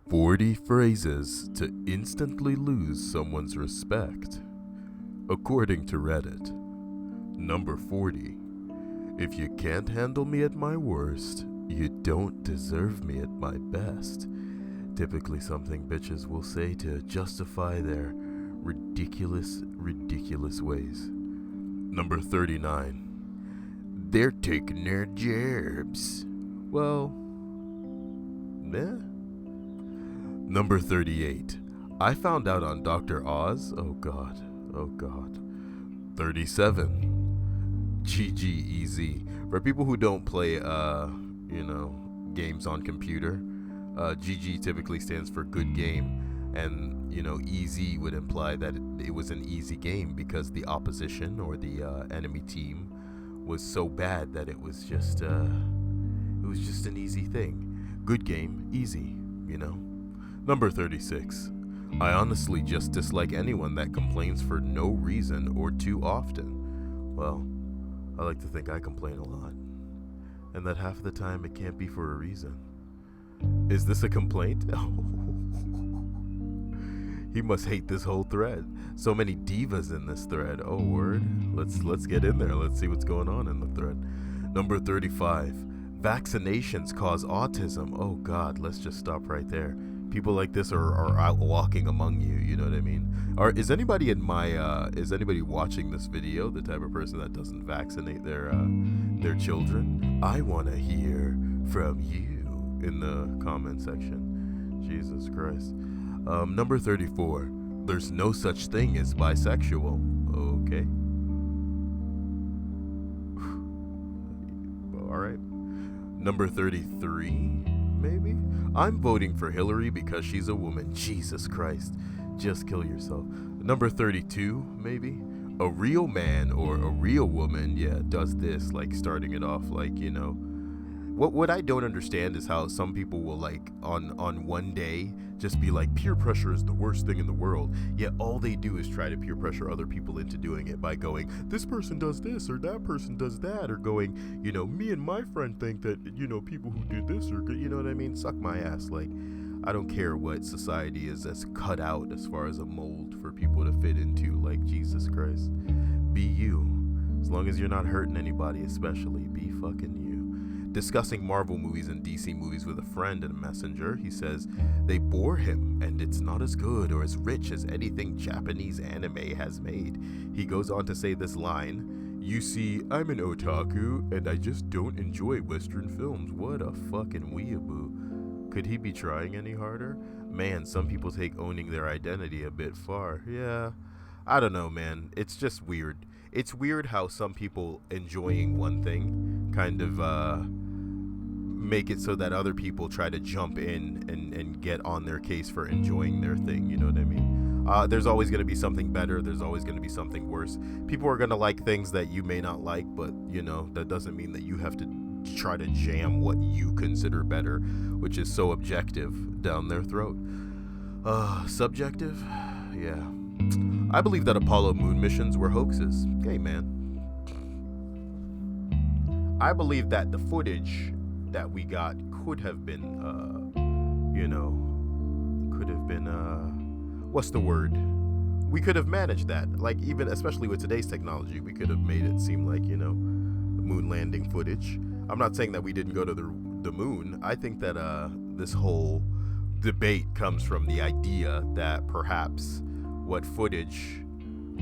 40 phrases to instantly lose someone's respect, according to Reddit. Number 40. If you can't handle me at my worst, you don't deserve me at my best. Typically something bitches will say to justify their ridiculous ways. Number 39. They're taking their jabs. Well, meh. Number 38. I found out on Dr. Oz. Oh god. 37. GG. For people who don't play, games on computer, GG typically stands for good game. And, easy would imply that it was an easy game because the opposition or the enemy team was so bad that it was just an easy thing. Good game, easy, Number 36. I honestly just dislike anyone that complains for no reason or too often. Well, I like to think I complain a lot, and that half the time it can't be for a reason. Is this a complaint? He must hate this whole thread. So many divas in this thread. Oh, word. Let's get in there. Let's see what's going on in the thread. Number 35. Vaccinations cause autism. Oh, God. Let's just stop right there. People like this are out walking among you. You know what I mean? Is anybody watching this video the type of person that doesn't vaccinate their children? I want to hear from you in the comment section. Jesus Christ. Number 34. There's no such thing as bisexual. Okay. Alright. Number 33, maybe? I'm voting for Hillary because she's a woman. Jesus Christ. Just kill yourself. Number 32, maybe? A real man or a real woman, does this, like starting it off like, What I don't understand is how some people will on one day just be like, peer pressure is the worst thing in the world. Yet all they do is try to peer pressure other people into doing it by going, this person does this or that person does that, or going, me and my friend think that, people who do this are good. You know what I mean? Suck my ass. Like, I don't care what society is as cut out as far as a mold for people to fit into. Like, Jesus Christ. Be you. As long as you're not hurting anybody, especially, be fucking you. Discussing Marvel movies and DC movies with a friend in Messenger, he says they bore him and it's not as good or as rich as anything Japanese anime has made. He goes on to say this line, you see, I'm an otaku and I just don't enjoy Western films. What a fucking weeaboo. Could he be trying any harder? Man, some people take owning their identity a bit far. Yeah, I don't know, man. It's just weird. It's weird how some people enjoying one thing kind of make it so that other people try to jump in and get on their case for enjoying their thing. You know what I mean? There's always going to be something better. There's always going to be something worse. People are going to like things that you may not like, but, that doesn't mean that you have to try to jam what you consider better, which is so objective, down their throat. Subjective? Yeah. I believe that Apollo moon missions were hoaxes. Hey, man. I believe that the footage that we got could have been, what's the word? We could have managed that. Like, even, especially with today's technology, we could have made it seem like, moon landing footage. I'm not saying that we didn't go to the moon. I think that this whole debate comes from the idea that perhaps what footage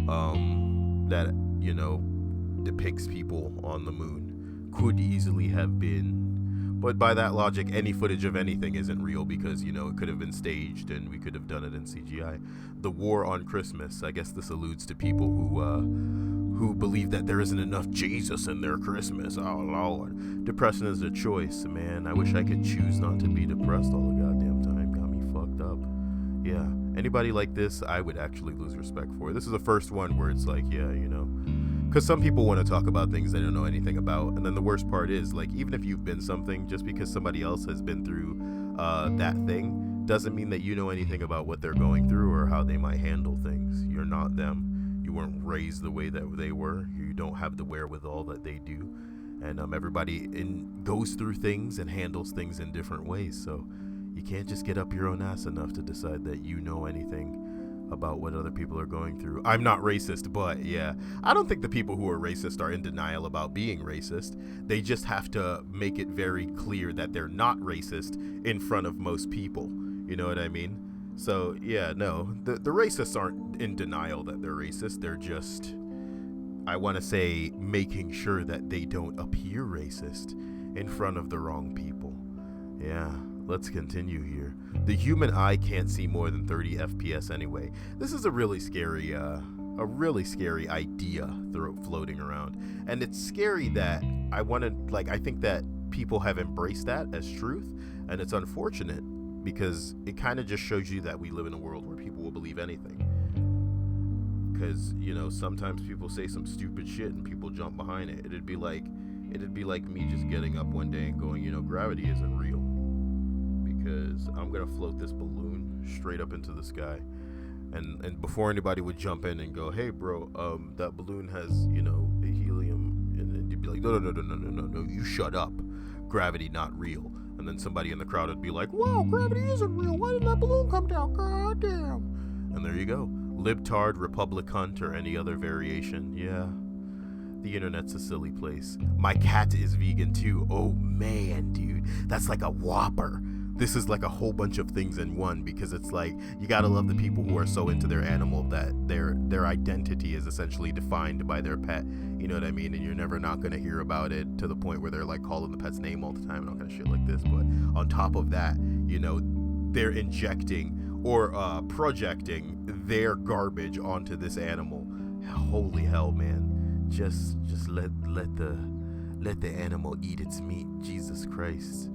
that depicts people on the moon could easily have been, but by that logic any footage of anything isn't real because it could have been staged and we could have done it in CGI. The war on Christmas, I guess this alludes to people who believe that there isn't enough Jesus in their Christmas. Oh Lord, depression is a choice, man. I wish I could choose not to be depressed all the goddamn time. Got me fucked up. Yeah, anybody like this, I would actually lose respect for. This is the first one where it's like, because some people want to talk about things they don't know anything about. And then the worst part is, like, even if you've been something, just because somebody else has been through that thing, doesn't mean that you know anything about what they're going through or how they might handle things. You're not them. You weren't raised the way that they were. You don't have the wherewithal that they do. And everybody goes through things and handles things in different ways. So You can't just get up your own ass enough to decide that you know anything about what other people are going through. I'm not racist, but yeah, I don't think the people who are racist are in denial about being racist. They just have to make it very clear that they're not racist in front of most people. You know what I mean? So yeah, no, the racists aren't in denial that they're racist. They're just, I want to say, making sure that they don't appear racist in front of the wrong people. Yeah. Let's continue here. The human eye can't see more than 30 FPS anyway. This is a really scary idea floating around, and it's scary that I think that people have embraced that as truth, and it's unfortunate because it kind of just shows you that we live in a world where people will believe anything. Because sometimes people say some stupid shit and people jump behind it. It'd be like me just getting up one day and going, gravity isn't real. Because I'm gonna float this balloon straight up into the sky, and before anybody would jump in and go, hey bro, that balloon has helium, and you'd be like, no, you shut up, gravity not real. And then somebody in the crowd would be like, wow, gravity isn't real, why didn't that balloon come down, god damn. And there you go, libtard, republic cunt, or any other variation. Yeah, the internet's a silly place. My cat is vegan too. Oh man, dude, that's like a whopper. This is like a whole bunch of things in one, because it's like, you gotta love the people who are so into their animal that their identity is essentially defined by their pet. You know what I mean? And you're never not gonna hear about it to the point where they're like calling the pet's name all the time and all kind of shit like this. But on top of that, they're injecting or projecting their garbage onto this animal. Holy hell, man! Just let the animal eat its meat. Jesus Christ.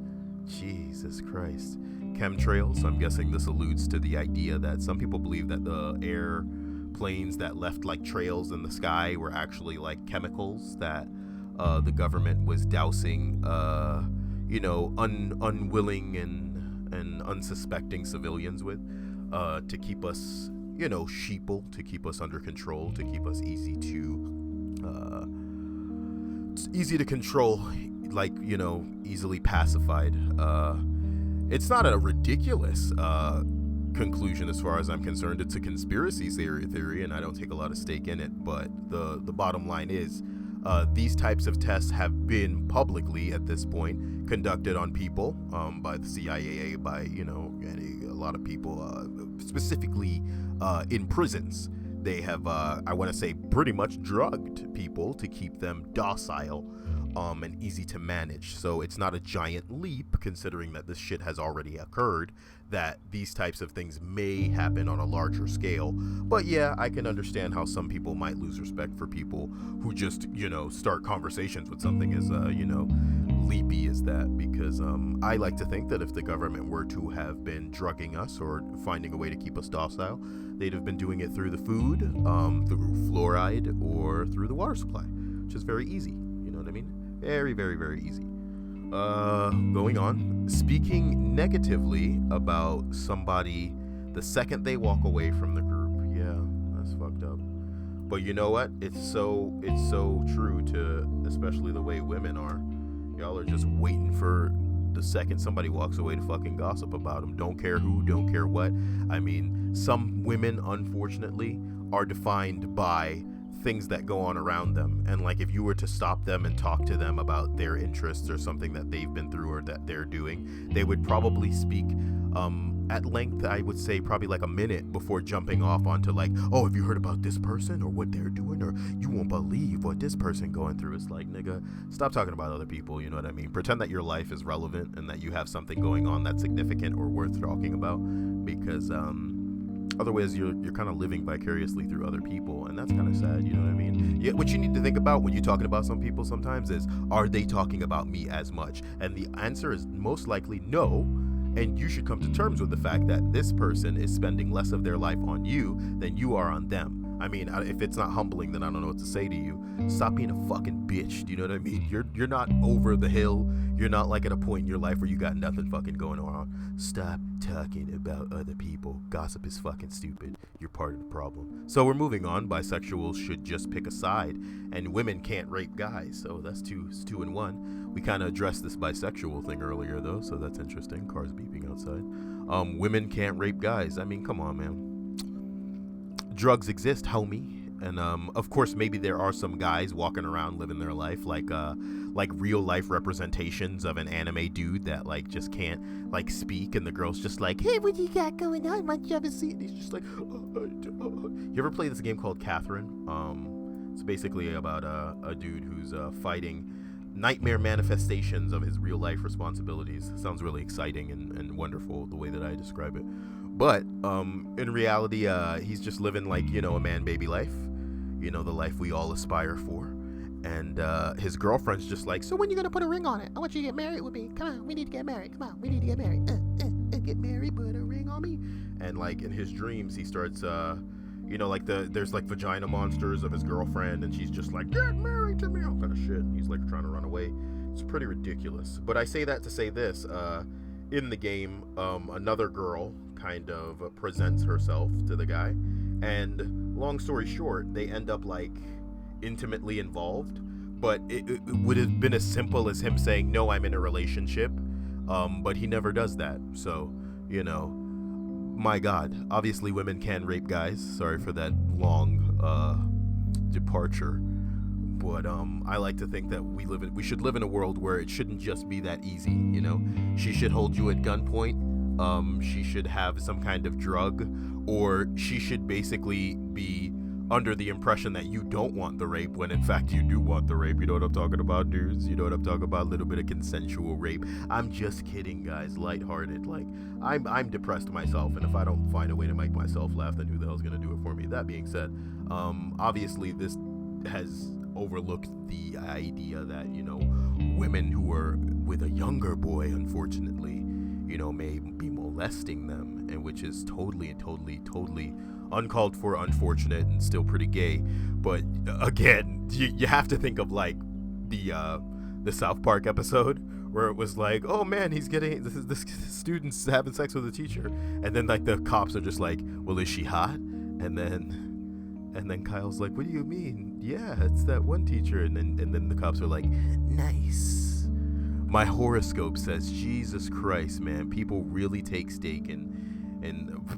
Chemtrails, I'm guessing this alludes to the idea that some people believe that the airplanes that left like trails in the sky were actually like chemicals that the government was dousing unwilling and unsuspecting civilians with, to keep us sheeple, to keep us under control, to keep us easy to control, easily pacified. It's not a ridiculous conclusion as far as I'm concerned. It's a conspiracy theory, and I don't take a lot of stake in it. But the bottom line is, these types of tests have been publicly, at this point, conducted on people by the CIA, by a lot of people, specifically in prisons. They have, I want to say, pretty much drugged people to keep them docile and easy to manage. So it's not a giant leap, considering that this shit has already occurred, that these types of things may happen on a larger scale. But yeah, I can understand how some people might lose respect for people who just, start conversations with something as, leapy as that. Because I like to think that if the government were to have been drugging us or finding a way to keep us docile, they'd have been doing it through the food, through fluoride, or through the water supply, which is very easy. You know what I mean? Very, very, very easy. Going on. Speaking negatively about somebody the second they walk away from the group. Yeah, that's fucked up. But you know what? It's so true to especially the way women are. Y'all are just waiting for the second somebody walks away to fucking gossip about them. Don't care who, don't care what. I mean, some women, unfortunately, are defined by things that go on around them, and like if you were to stop them and talk to them about their interests or something that they've been through or that they're doing, they would probably speak at length. I would say probably like a minute before jumping off onto like, oh, have you heard about this person or what they're doing, or you won't believe what this person going through. It's like, nigga, stop talking about other people. You know what I mean? Pretend that your life is relevant and that you have something going on that's significant or worth talking about, because otherwise you're kind of living vicariously through other people, and that's kind of sad. You know what I mean? Yeah, what you need to think about when you're talking about some people sometimes is, are they talking about me as much? And the answer is most likely no. And you should come to terms with the fact that this person is spending less of their life on you than you are on them. I mean, if it's not humbling, then I don't know what to say to you. Stop being a fucking bitch. Do you know what I mean? You're not over the hill. You're not like at a point in your life where you got nothing fucking going on. Stop talking about other people. Gossip is fucking stupid. You're part of the problem. So we're moving on. Bisexuals should just pick a side, and women can't rape guys. So that's two in one. We kind of addressed this bisexual thing earlier, though, so that's interesting. Cars beeping outside. Women can't rape guys. I mean, come on, man. Drugs exist, homie. And of course, maybe there are some guys walking around living their life like real life representations of an anime dude that like just can't like speak, and the girl's just like, "Hey, what you got going on? Why don't you have a seat?" And he's just like, You ever play this game called Catherine? It's basically about a dude who's fighting nightmare manifestations of his real life responsibilities. Sounds really exciting and wonderful the way that I describe it. But in reality, he's just living like, a man baby life, the life we all aspire for. And his girlfriend's just like, "So when you gonna put a ring on it? I want you to get married with me. Come on, we need to get married. Come on, we need to get married. Get married, put a ring on me." And like in his dreams, he starts, there's like vagina monsters of his girlfriend, and she's just like, "Get married to me," all kind of shit. And he's like trying to run away. It's pretty ridiculous. But I say that to say this: in the game, another girl kind of presents herself to the guy, and long story short, they end up like intimately involved. But it would have been as simple as him saying, "No, I'm in a relationship," but he never does that. So my God, obviously women can rape guys. Sorry for that long departure, but I like to think that we should live in a world where it shouldn't just be that easy. She should hold you at gunpoint. She should have some kind of drug, or she should basically be under the impression that you don't want the rape when in fact you do want the rape. You know what I'm talking about, dudes? You know what I'm talking about? A little bit of consensual rape. I'm just kidding, guys. Lighthearted. Like, I'm depressed myself, and if I don't find a way to make myself laugh, then who the hell's gonna do it for me? That being said, obviously this has overlooked the idea that women who are with a younger boy, unfortunately, may be molesting them, and which is totally uncalled for, unfortunate, and still pretty gay. But again, you have to think of like the South Park episode where it was like, "Oh man, he's getting this student's having sex with a teacher," and then like the cops are just like, "Well, is she hot?" And then Kyle's like, "What do you mean? Yeah, it's that one teacher." And then the cops are like, "Nice." My horoscope says, Jesus Christ, man, people really take stake in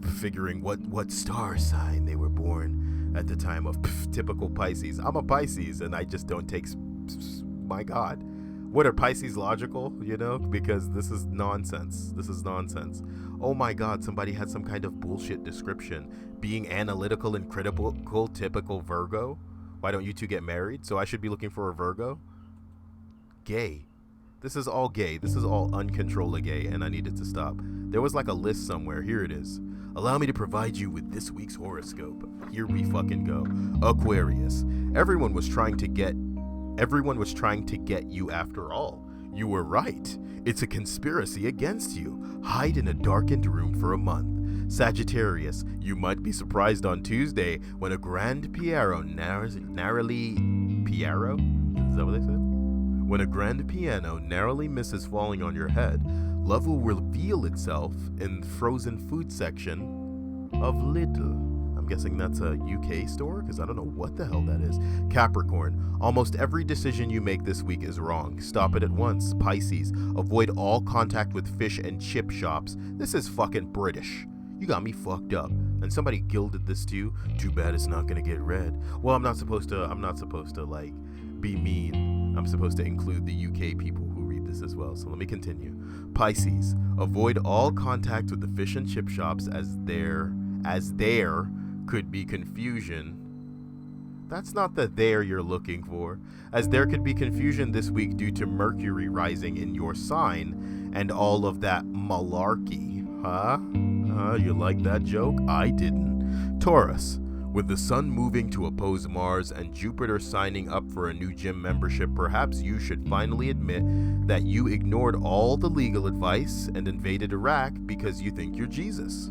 figuring what star sign they were born at the time of typical Pisces. I'm a Pisces, and I just don't take. My God, what are Pisces logical? Because this is nonsense. Oh my God, somebody had some kind of bullshit description. Being analytical and critical, typical Virgo. Why don't you two get married? So I should be looking for a Virgo? Gay. This is all gay. This is all uncontrollably gay, and I need it to stop. There was like a list somewhere. Here it is. Allow me to provide you with this week's horoscope. Here we fucking go. Aquarius. Everyone was trying to get you after all. You were right. It's a conspiracy against you. Hide in a darkened room for a month. Sagittarius. You might be surprised on Tuesday when a grand piano narrowly Piero? Is that what they said? When a grand piano narrowly misses falling on your head, love will reveal itself in the frozen food section of Lidl. I'm guessing that's a UK store, because I don't know what the hell that is. Capricorn. Almost every decision you make this week is wrong. Stop it at once. Pisces. Avoid all contact with fish and chip shops. This is fucking British. You got me fucked up. And somebody gilded this too. Too bad it's not gonna get read. Well, I'm not supposed to like be mean. I'm supposed to include the UK people who read this as well. So let me continue. Pisces. Avoid all contact with the fish and chip shops as there could be confusion. That's not the there you're looking for. As there could be confusion this week due to Mercury rising in your sign and all of that malarkey. Huh? You like that joke? I didn't. Taurus. With the sun moving to oppose Mars and Jupiter signing up for a new gym membership, perhaps you should finally admit that you ignored all the legal advice and invaded Iraq because you think you're Jesus.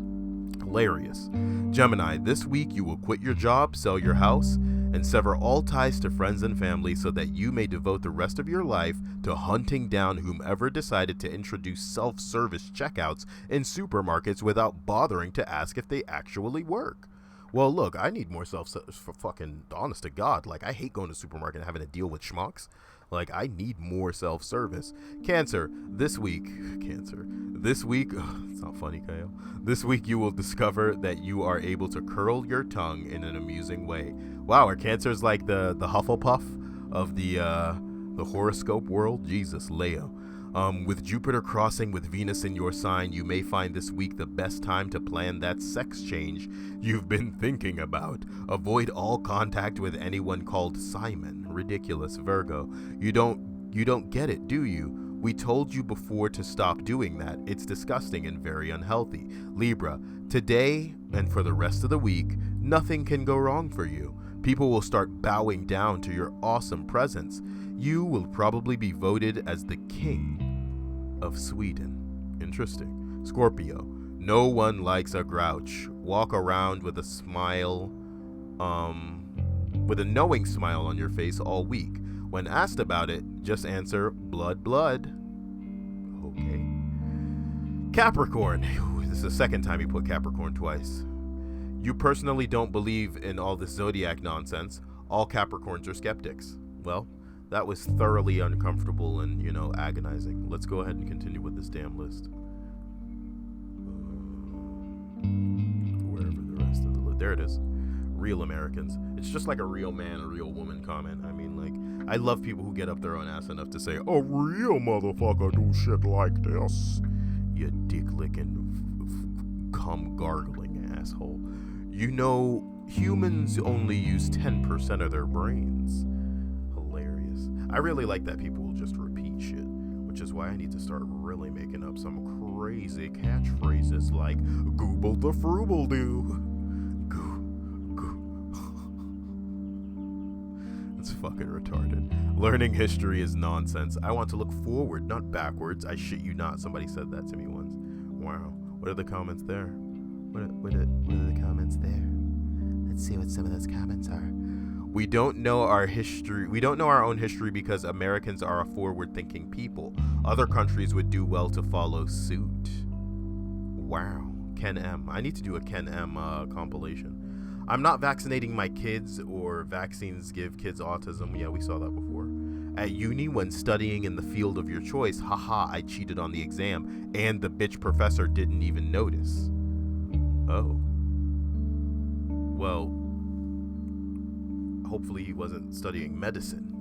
Hilarious. Gemini, this week you will quit your job, sell your house, and sever all ties to friends and family so that you may devote the rest of your life to hunting down whomever decided to introduce self-service checkouts in supermarkets without bothering to ask if they actually work. Well, look, I need more fucking honest to God. Like, I hate going to the supermarket and having to deal with schmucks. Like, I need more self-service. Cancer, this week, it's not funny, Cyael. This week you will discover that you are able to curl your tongue in an amusing way. Wow, are cancers like the Hufflepuff of the horoscope world? Jesus, Leo. With Jupiter crossing with Venus in your sign, you may find this week the best time to plan that sex change you've been thinking about. Avoid all contact with anyone called Simon. Ridiculous, Virgo. You don't get it, do you? We told you before to stop doing that. It's disgusting and very unhealthy. Libra, today and for the rest of the week, nothing can go wrong for you. People will start bowing down to your awesome presence. You will probably be voted as the king of Sweden. Interesting. Scorpio, no one likes a grouch. Walk around with a smile, with a knowing smile on your face all week. When asked about it, just answer blood, blood. Okay. Capricorn. This is the second time you put Capricorn twice. You personally don't believe in all this zodiac nonsense. All Capricorns are skeptics. Well, that was thoroughly uncomfortable and, agonizing. Let's go ahead and continue with this damn list. Wherever the rest of the list. There it is. Real Americans. It's just like a real man, a real woman comment. I mean, like, I love people who get up their own ass enough to say, a real motherfucker do shit like this. You dick-licking, cum-gargling asshole. Humans only use 10% of their brains. I really like that people will just repeat shit, which is why I need to start really making up some crazy catchphrases like Google the Frugal do. It's fucking retarded. Learning history is nonsense. I want to look forward, not backwards. I shit you not. Somebody said that to me once. Wow. What are the comments there? What are the comments there? Let's see what some of those comments are. We don't know our history. We don't know our own history because Americans are a forward-thinking people. Other countries would do well to follow suit. Wow. Ken M. I need to do a Ken M compilation. I'm not vaccinating my kids, or vaccines give kids autism. Yeah, we saw that before. At uni, when studying in the field of your choice, haha, I cheated on the exam, and the bitch professor didn't even notice. Oh. Well, hopefully he wasn't studying medicine.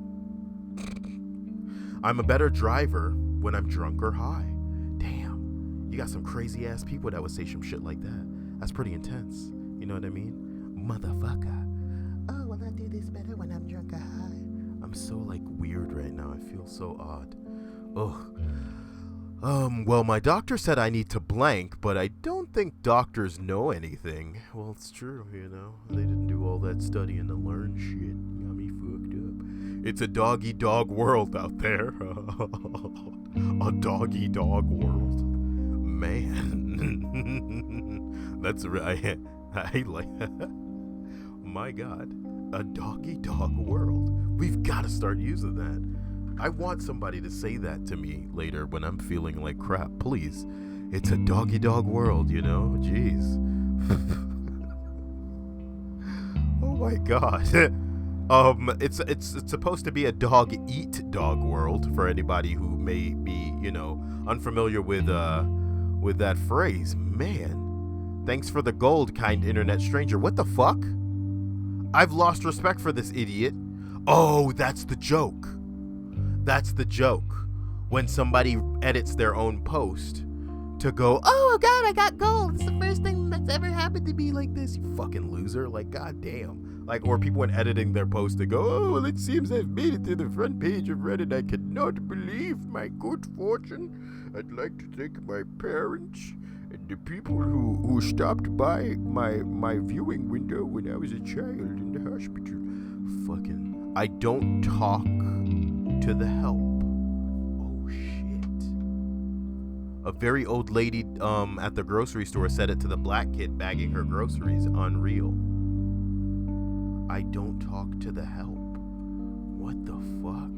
I'm a better driver when I'm drunk or high. Damn, you got some crazy ass people that would say some shit like that. That's pretty intense. You know what I mean? Motherfucker. Oh, well, I do this better when I'm drunk or high. I'm so weird right now. I feel so odd. Ugh. Well, my doctor said I need to blank, but I don't think doctors know anything. Well, it's true, They didn't do all that studying to learn shit. Got me fucked up. It's a dog-eat-dog world out there. A dog-eat-dog world. Man. That's right. I like my God. A dog-eat-dog world. We've got to start using that. I want somebody to say that to me later when I'm feeling like crap. Please. It's a dog-eat-dog world, Jeez. Oh my God. It's supposed to be a dog-eat-dog world for anybody who may be, unfamiliar with that phrase. Man. Thanks for the gold, kind internet stranger. What the fuck? I've lost respect for this idiot. Oh, that's the joke. That's the joke. When somebody edits their own post to go, oh God, I got gold. It's the first thing that's ever happened to me like this. You fucking loser. Goddamn. Or people when editing their post to go, oh, well, it seems I've made it to the front page of Reddit. I cannot believe my good fortune. I'd like to thank my parents and the people who stopped by my viewing window when I was a child in the hospital. Fucking, I don't talk to the help. Oh shit. A very old lady at the grocery store said it to the black kid bagging her groceries. Unreal. I don't talk to the help. What the fuck?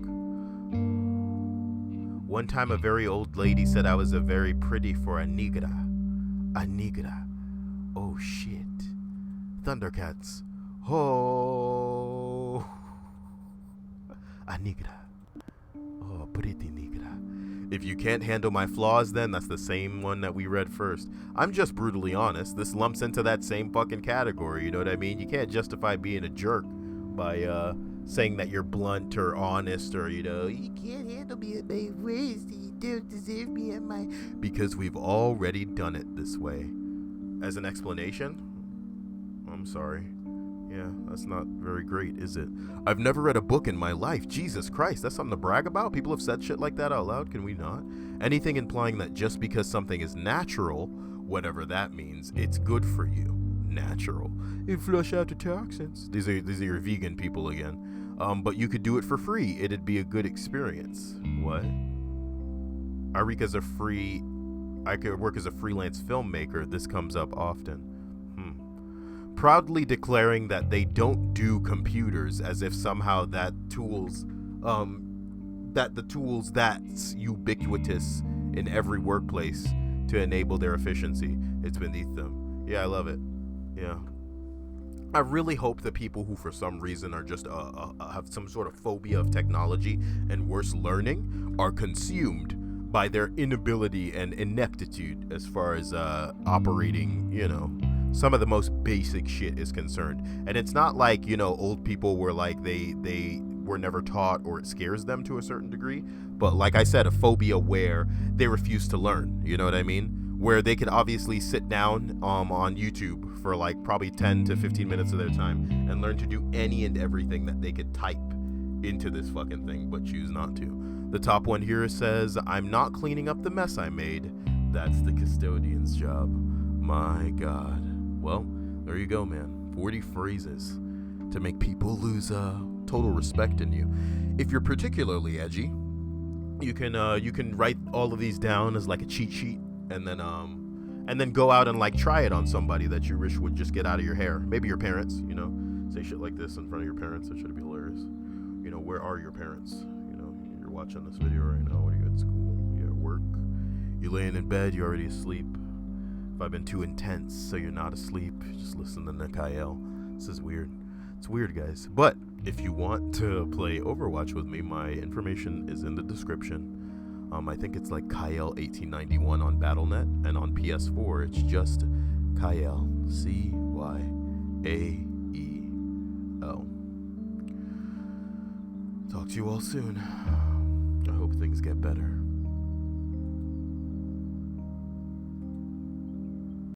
One time a very old lady said I was a very pretty for a negra. A negra. Oh shit. Thundercats. Oh. A negra. pretty negra. If you can't handle my flaws, then that's the same one that we read first. I'm just brutally honest. This lumps into that same fucking category, you know what I mean? You can't justify being a jerk by saying that you're blunt or honest, or, you know, you can't handle me at my worst, you don't deserve me at my... Because we've already done it this way. As an explanation, I'm sorry. Yeah, that's not very great, is it? I've never read a book in my life. Jesus Christ, that's something to brag about? People have said shit like that out loud. Can we not? Anything implying that just because something is natural, whatever that means, it's good for you. Natural. It flush out the toxins. These are your vegan people again. But you could do it for free. It'd be a good experience. What? I could work as a freelance filmmaker. This comes up often. Proudly declaring that they don't do computers, as if somehow that the tools that's ubiquitous in every workplace to enable their efficiency, it's beneath them. Yeah, I love it. Yeah. I really hope that people who for some reason are just have some sort of phobia of technology and worse, learning, are consumed by their inability and ineptitude as far as operating, you know, some of the most basic shit is concerned. And it's not like, you know, old people were like they were never taught or it scares them to a certain degree, but like I said, a phobia where they refuse to learn, you know what I mean? Where they could obviously sit down on YouTube for like probably 10 to 15 minutes of their time and learn to do any and everything that they could type into this fucking thing, but choose not to. The top one here says, I'm not cleaning up the mess I made. That's the custodian's job. My God. Well, there you go, man. 40 phrases to make people lose total respect in you. If you're particularly edgy, you can write all of these down as like a cheat sheet, and then go out and like try it on somebody that you wish would just get out of your hair. Maybe your parents, you know, say shit like this in front of your parents. That should be hilarious. You know, where are your parents? You know, you're watching this video right now. What are you at school? You at work? You laying in bed? You already asleep? If I've been too intense so you're not asleep, just listen to Cyael. This is weird. It's weird, guys. But if you want to play Overwatch with me, my information is in the description. I think it's like Cyael 1891 on BattleNet, and on PS4 it's just Cyael, Cyael. Talk to you all soon. I hope things get better.